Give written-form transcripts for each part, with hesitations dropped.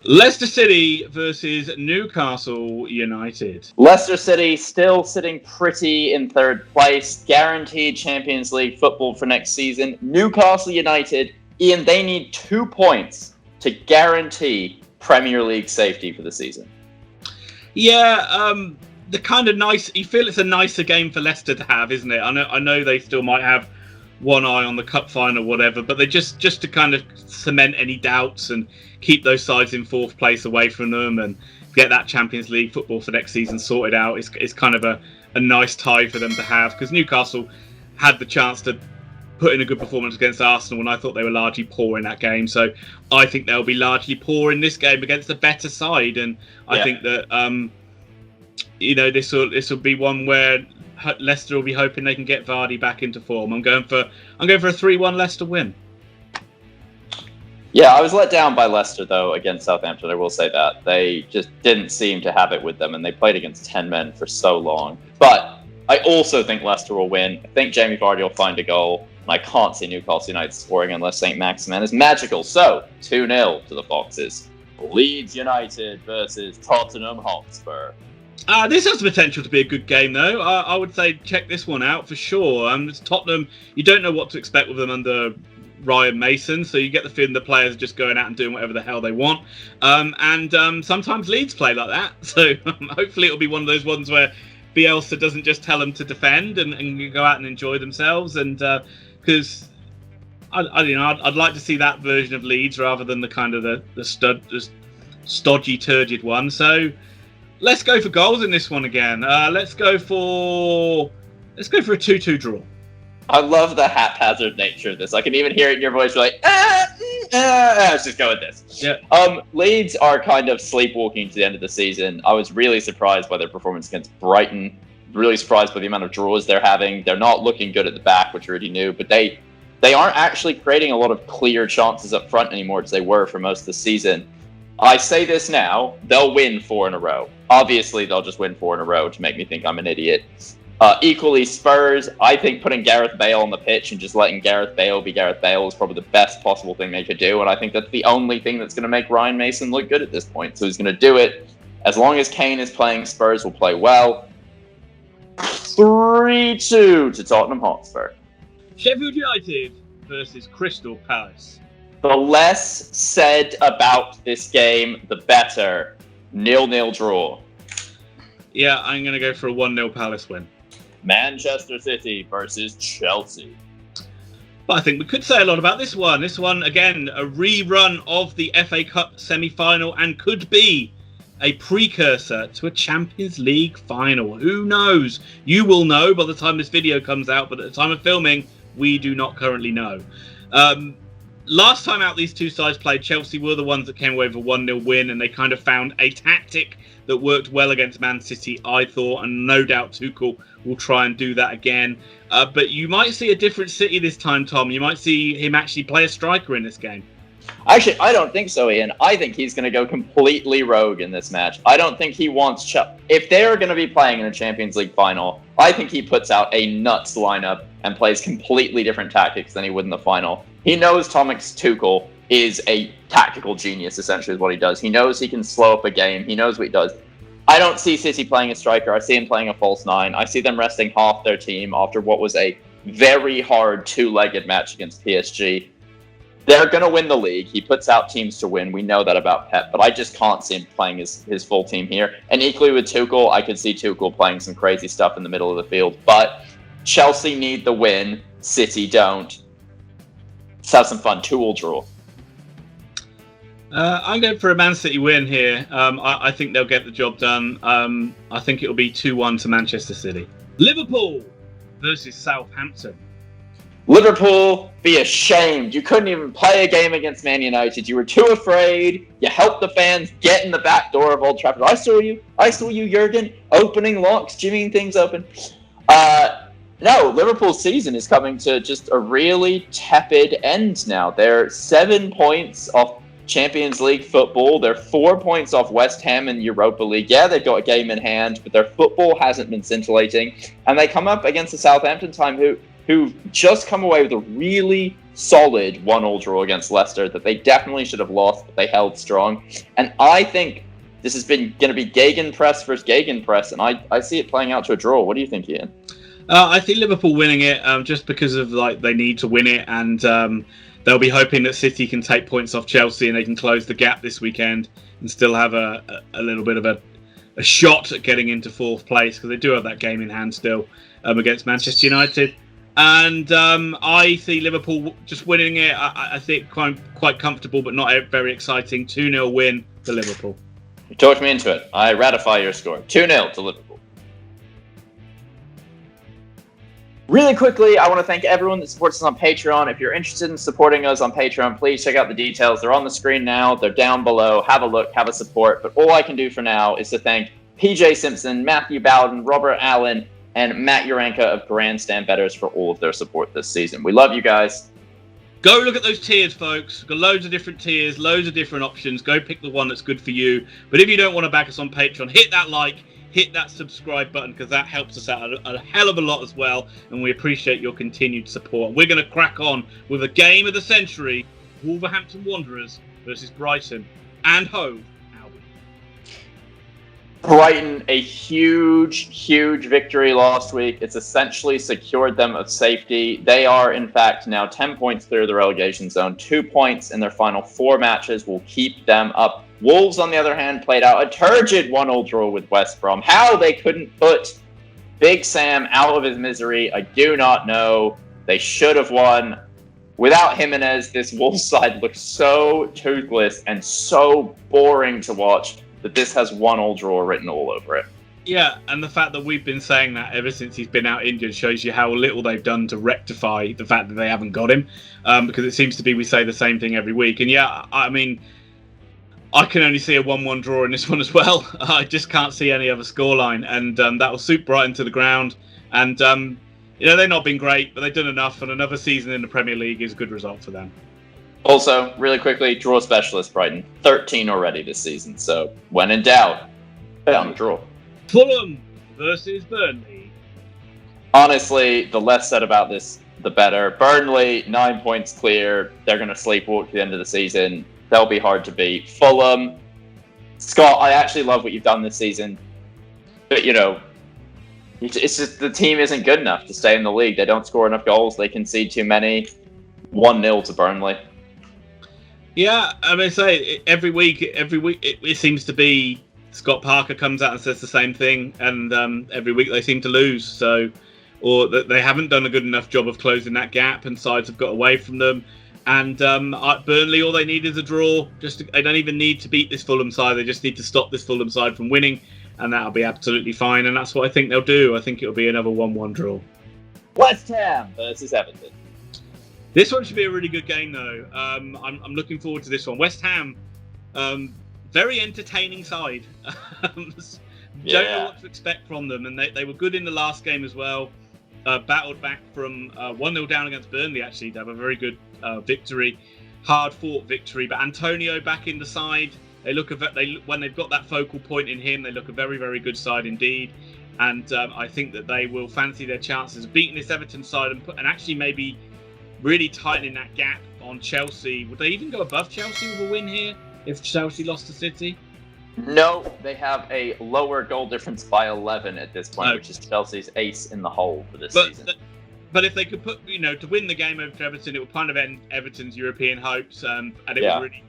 Leicester City versus Newcastle United. Leicester City still sitting pretty in third place, guaranteed Champions League football for next season. Newcastle United, Ian, they need 2 points to guarantee Premier League safety for the season. Yeah, the kind of nice. You feel it's a nicer game for Leicester to have, isn't it? I know they still might have one eye on the cup final, or whatever, but they just to kind of cement any doubts and keep those sides in fourth place away from them and get that Champions League football for next season sorted out. It's kind of a nice tie for them to have, because Newcastle had the chance to put in a good performance against Arsenal, and I thought they were largely poor in that game. So I think they'll be largely poor in this game against a better side, and I think that this will be one where Leicester will be hoping they can get Vardy back into form. I'm going for a 3-1 Leicester win. Yeah, I was let down by Leicester, though, against Southampton. I will say that. They just didn't seem to have it with them, and they played against 10 men for so long. But I also think Leicester will win. I think Jamie Vardy will find a goal, and I can't see Newcastle United scoring unless St. Maximin is magical. So, 2-0 to the Foxes. Leeds United versus Tottenham Hotspur. This has the potential to be a good game, though. I would say check this one out for sure. It's Tottenham, you don't know what to expect with them under Ryan Mason, so you get the feeling the players are just going out and doing whatever the hell they want. Sometimes Leeds play like that, so hopefully it'll be one of those ones where Bielsa doesn't just tell them to defend and go out and enjoy themselves. And because I'd like to see that version of Leeds rather than the kind of the stodgy, turgid one. So let's go for goals in this one again. Let's go for a 2-2 draw. I love the haphazard nature of this. I can even hear it in your voice. You're like, let's just go with this. Yeah. Leeds are kind of sleepwalking to the end of the season. I was really surprised by their performance against Brighton. Really surprised by the amount of draws they're having. They're not looking good at the back, which we already knew, but they aren't actually creating a lot of clear chances up front anymore as they were for most of the season. I say this now, they'll win 4 in a row. Obviously, they'll just win 4 in a row to make me think I'm an idiot. Equally, Spurs, I think putting Gareth Bale on the pitch and just letting Gareth Bale be Gareth Bale is probably the best possible thing they could do, and I think that's the only thing that's going to make Ryan Mason look good at this point. So he's going to do it. As long as Kane is playing, Spurs will play well. 3-2 to Tottenham Hotspur. Sheffield United versus Crystal Palace. The less said about this game, the better. 0-0 draw. Yeah, I'm going to go for a 1-0 Palace win. Manchester City versus Chelsea. But I think we could say a lot about this one. This one, again, a rerun of the FA Cup semi-final and could be a precursor to a Champions League final. Who knows? You will know by the time this video comes out, but at the time of filming, we do not currently know. Last time out these two sides played, Chelsea were the ones that came away with a 1-0 win, and they kind of found a tactic that worked well against Man City, I thought, and no doubt Tuchel will try and do that again. But you might see a different City this time, Tom. You might see him actually play a striker in this game. Actually, I don't think so, Ian. I think he's going to go completely rogue in this match. I don't think he wants Chelsea. If they're going to be playing in a Champions League final, I think he puts out a nuts lineup and plays completely different tactics than he would in the final. He knows Thomas Tuchel is a tactical genius, essentially, is what he does. He knows he can slow up a game. He knows what he does. I don't see City playing a striker. I see him playing a false nine. I see them resting half their team after what was a very hard two-legged match against PSG. They're going to win the league. He puts out teams to win. We know that about Pep, but I just can't see him playing his full team here. And equally with Tuchel, I could see Tuchel playing some crazy stuff in the middle of the field. But Chelsea need the win. City don't. Let's have some fun. 2-2 draw. I'm going for a Man City win here. I think they'll get the job done. I think it'll be 2-1 to Manchester City. Liverpool versus Southampton. Liverpool, be ashamed. You couldn't even play a game against Man United. You were too afraid. You helped the fans get in the back door of Old Trafford. I saw you, Jurgen, opening locks, jimmying things open. No, Liverpool's season is coming to just a really tepid end now. They're 7 points off Champions League football. They're 4 points off West Ham in Europa League. Yeah, they've got a game in hand, but their football hasn't been scintillating. And they come up against the Southampton team who who've just come away with a really solid 1-1 draw against Leicester that they definitely should have lost, but they held strong. And I think this has been going to be gegenpress versus gegenpress, and I see it playing out to a draw. What do you think, Ian? I think Liverpool winning it just because of they need to win it, and they'll be hoping that City can take points off Chelsea and they can close the gap this weekend and still have a little bit of a shot at getting into fourth place, because they do have that game in hand still against Manchester United. And I see Liverpool just winning it. I think quite comfortable, but not very exciting. 2-0 win to Liverpool. You talked me into it. I ratify your score. 2-0 to Liverpool. Really quickly, I want to thank everyone that supports us on Patreon. If you're interested in supporting us on Patreon, please check out the details. They're on the screen now. They're down below. Have a look. Have a support. But all I can do for now is to thank PJ Simpson, Matthew Bowden, Robert Allen, and Matt Uranka of Grandstand Betters for all of their support this season. We love you guys. Go look at those tiers, folks. We've got loads of different tiers, loads of different options. Go pick the one that's good for you. But if you don't want to back us on Patreon, hit that like, hit that subscribe button, because that helps us out a hell of a lot as well, and we appreciate your continued support. We're going to crack on with a game of the century, Wolverhampton Wanderers versus Brighton and Hove, Albion. Brighton, a huge victory last week. It's essentially secured them of safety. They are, in fact, now 10 points clear of the relegation zone. 2 points in their final 4 matches will keep them up. Wolves, on the other hand, played out a turgid 1-1 draw with West Brom. How they couldn't put Big Sam out of his misery, I do not know. They should have won. Without Jimenez, this Wolves side looks so toothless and so boring to watch that this has 1-1 draw written all over it. Yeah, and the fact that we've been saying that ever since he's been out injured shows you how little they've done to rectify the fact that they haven't got him. Because it seems to be we say the same thing every week. And yeah, I mean, I can only see a 1-1 draw in this one as well. I just can't see any other scoreline, and that will suit Brighton to the ground. And they've not been great, but they've done enough, and another season in the Premier League is a good result for them. Also, really quickly, draw specialist Brighton, 13 already this season. So when in doubt, bet on the draw. Fulham versus Burnley. Honestly, the less said about this, the better. Burnley, 9 points clear. They're going to sleepwalk to the end of the season. They'll be hard to beat. Fulham, Scott, I actually love what you've done this season. But, it's just the team isn't good enough to stay in the league. They don't score enough goals. They concede too many. 1-0 to Burnley. Yeah, I mean, every week, it seems to be Scott Parker comes out and says the same thing, and every week they seem to lose. Or that they haven't done a good enough job of closing that gap, and sides have got away from them. And Burnley, all they need is a draw. They don't even need to beat this Fulham side. They just need to stop this Fulham side from winning, and that'll be absolutely fine. And that's what I think they'll do. I think it'll be another 1-1 draw. West Ham versus Everton. This one should be a really good game, though. I'm looking forward to this one. West Ham, very entertaining side. Don't know what to expect from them, and they were good in the last game as well. Battled back from 1-0 down against Burnley, actually, to have a very good victory, hard-fought victory. But Antonio back in the side, when they've got that focal point in him, they look a very, very good side indeed. And I think that they will fancy their chances of beating this Everton side and actually maybe really tightening that gap on Chelsea. Would they even go above Chelsea with a win here if Chelsea lost to City? No, they have a lower goal difference by 11 at this point, which is Chelsea's ace in the hole for this season. But if they could put, to win the game over Everton, it would kind of end Everton's European hopes, and it would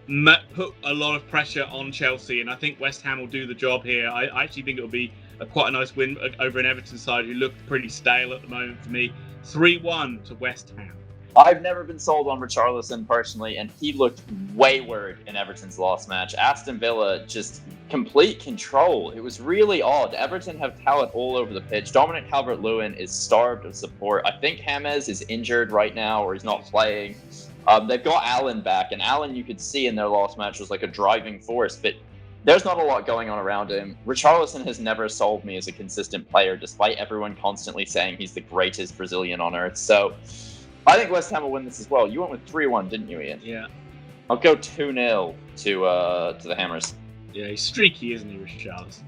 really put a lot of pressure on Chelsea. And I think West Ham will do the job here. I actually think it'll be quite a nice win over an Everton side who look pretty stale at the moment for me. 3-1 to West Ham. I've never been sold on Richarlison personally, and he looked wayward in Everton's last match. Aston Villa, just complete control. It was really odd. Everton have talent all over the pitch. Dominic Calvert-Lewin is starved of support. I think James is injured right now, or he's not playing. They've got Allen back, and Allen, you could see in their last match, was like a driving force, but there's not a lot going on around him. Richarlison has never sold me as a consistent player, despite everyone constantly saying he's the greatest Brazilian on earth. So I think West Ham will win this as well. You went with 3-1, didn't you, Ian? Yeah. I'll go 2-0 to the Hammers. Yeah, he's streaky, isn't he, Richarlison?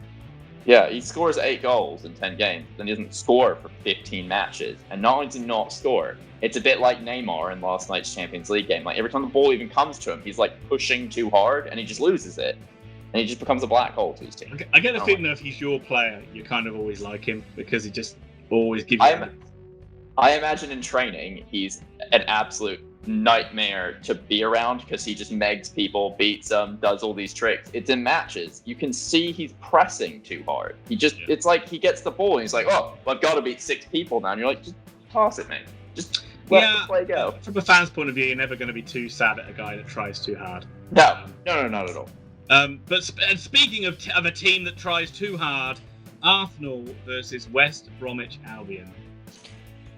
Yeah, he scores 8 goals in 10 games, then he doesn't score for 15 matches. And not only does he not score, it's a bit like Neymar in last night's Champions League game. Like, every time the ball even comes to him, he's like pushing too hard and he just loses it. And he just becomes a black hole to his team. I get the feeling that if he's your player, you kind of always like him because he just always gives you... I imagine in training, he's an absolute nightmare to be around because he just megs people, beats them, does all these tricks. It's in matches. You can see he's pressing too hard. It's like he gets the ball and he's like, oh, well, I've got to beat 6 people now. And you're like, just toss it, man. Just let the play go. From a fan's point of view, you're never going to be too sad at a guy that tries too hard. No, not at all. But speaking of a team that tries too hard, Arsenal versus West Bromwich Albion.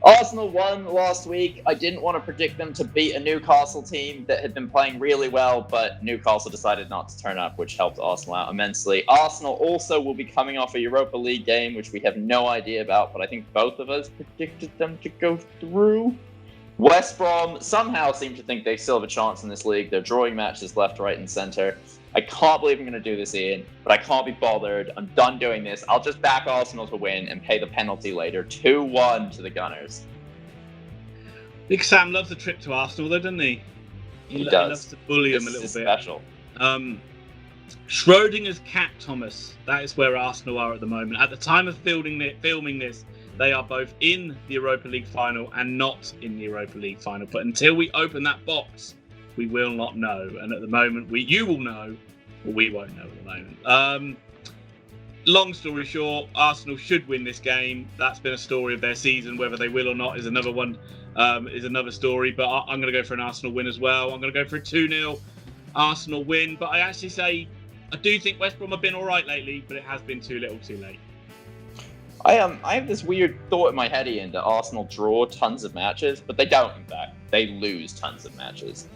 Arsenal won last week. I didn't want to predict them to beat a Newcastle team that had been playing really well, but Newcastle decided not to turn up, which helped Arsenal out immensely. Arsenal also will be coming off a Europa League game, which we have no idea about, but I think both of us predicted them to go through. West Brom somehow seem to think they still have a chance in this league. They're drawing matches left, right, and centre. I can't believe I'm going to do this, Ian, but I can't be bothered. I'm done doing this. I'll just back Arsenal to win and pay the penalty later. 2-1 to the Gunners. Big Sam loves a trip to Arsenal, though, doesn't he? He does. He loves to bully them a little bit. Special. Schrodinger's cat, Thomas. That is where Arsenal are at the moment. At the time of filming this, they are both in the Europa League final and not in the Europa League final. But until we open that box, we will not know. And at the moment, you will know, but we won't know at the moment. Long story short, Arsenal should win this game. That's been a story of their season. Whether they will or not is another one. Is another story. But I'm going to go for an Arsenal win as well. I'm going to go for a 2-0 Arsenal win. But I actually say I do think West Brom have been all right lately, but it has been too little, too late. I have this weird thought in my head, Ian, that Arsenal draw tons of matches, but they don't. In fact, they lose tons of matches.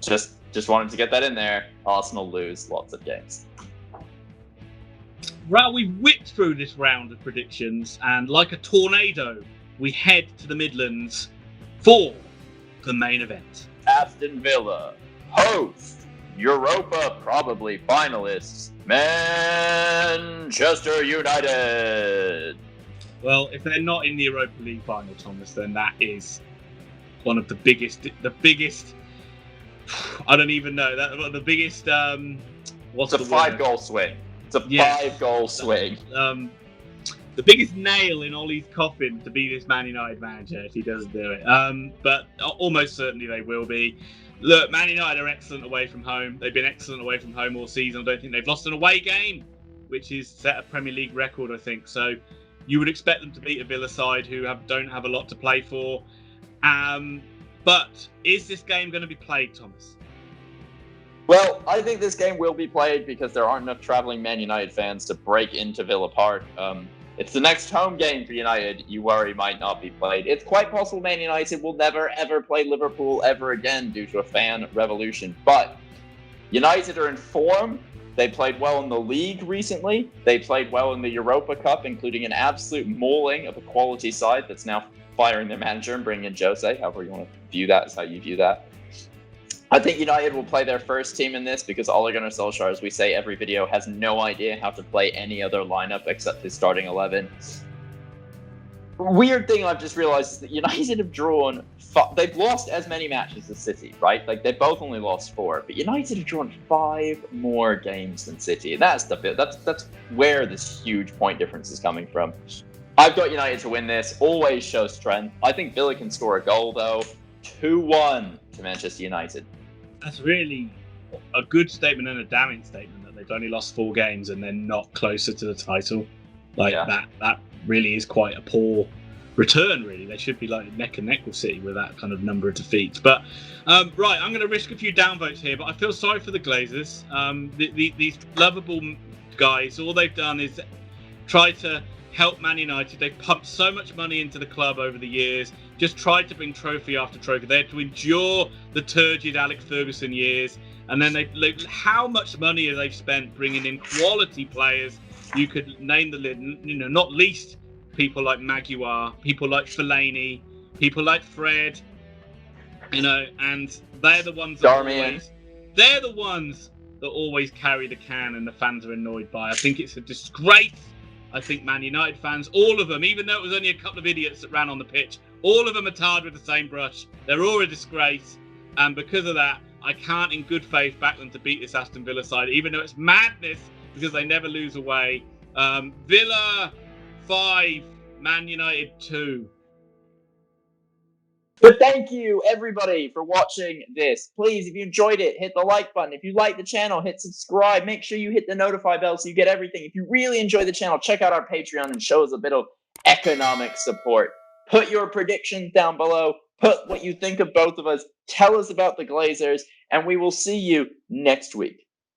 Just wanted to get that in there. Arsenal lose lots of games. Right, we've whipped through this round of predictions, and like a tornado, we head to the Midlands for the main event. Aston Villa, host, Europa probably finalists, Manchester United. Well, if they're not in the Europa League final, Thomas, then that is one of the biggest. I don't even know that the biggest. It's a 5-goal swing. It's a 5-goal swing. The biggest nail in Ollie's coffin to be this Man United manager if he doesn't do it. But almost certainly they will be. Look, Man United are excellent away from home. They've been excellent away from home all season. I don't think they've lost an away game, which is set a Premier League record, I think. So you would expect them to beat a Villa side who don't have a lot to play for. But is this game going to be played, Thomas? Well, I think this game will be played because there aren't enough travelling Man United fans to break into Villa Park. It's the next home game for United you worry might not be played. It's quite possible Man United will never, ever play Liverpool ever again due to a fan revolution. But United are in form. They played well in the league recently. They played well in the Europa Cup, including an absolute mauling of a quality side that's now firing their manager and bringing in Jose. However you want to view that is how you view that. I think United will play their first team in this because Ole Gunnar Solskjaer, as we say every video, has no idea how to play any other lineup except his starting 11. Weird thing I've just realized is that United have drawn... They've lost as many matches as City, right? Like, they both only lost 4, but United have drawn 5 more games than City. And that's where this huge point difference is coming from. I've got United to win this. Always show strength. I think Villa can score a goal, though. 2-1 to Manchester United. That's really a good statement and a damning statement that they've only lost 4 games and they're not closer to the title. That really is quite a poor return, really. They should be like neck and neck with City with that kind of number of defeats. But right, I'm going to risk a few downvotes here, but I feel sorry for the Glazers. These lovable guys, all they've done is try to help Man United. They've pumped so much money into the club over the years, just tried to bring trophy after trophy. They had to endure the turgid Alex Ferguson years, and then how much money have they spent bringing in quality players? You could name not least people like Maguire, people like Fellaini, people like Fred, and they're the ones that that always carry the can and the fans are annoyed by. I think it's a disgrace. I think Man United fans, all of them, even though it was only a couple of idiots that ran on the pitch, all of them are tarred with the same brush. They're all a disgrace. And because of that, I can't in good faith back them to beat this Aston Villa side, even though it's madness because they never lose away. Villa 5, Man United 2. But thank you, everybody, for watching this. Please, if you enjoyed it, hit the like button. If you like the channel, hit subscribe. Make sure you hit the notify bell so you get everything. If you really enjoy the channel, check out our Patreon and show us a bit of economic support. Put your predictions down below. Put what you think of both of us. Tell us about the Glazers, and we will see you next week.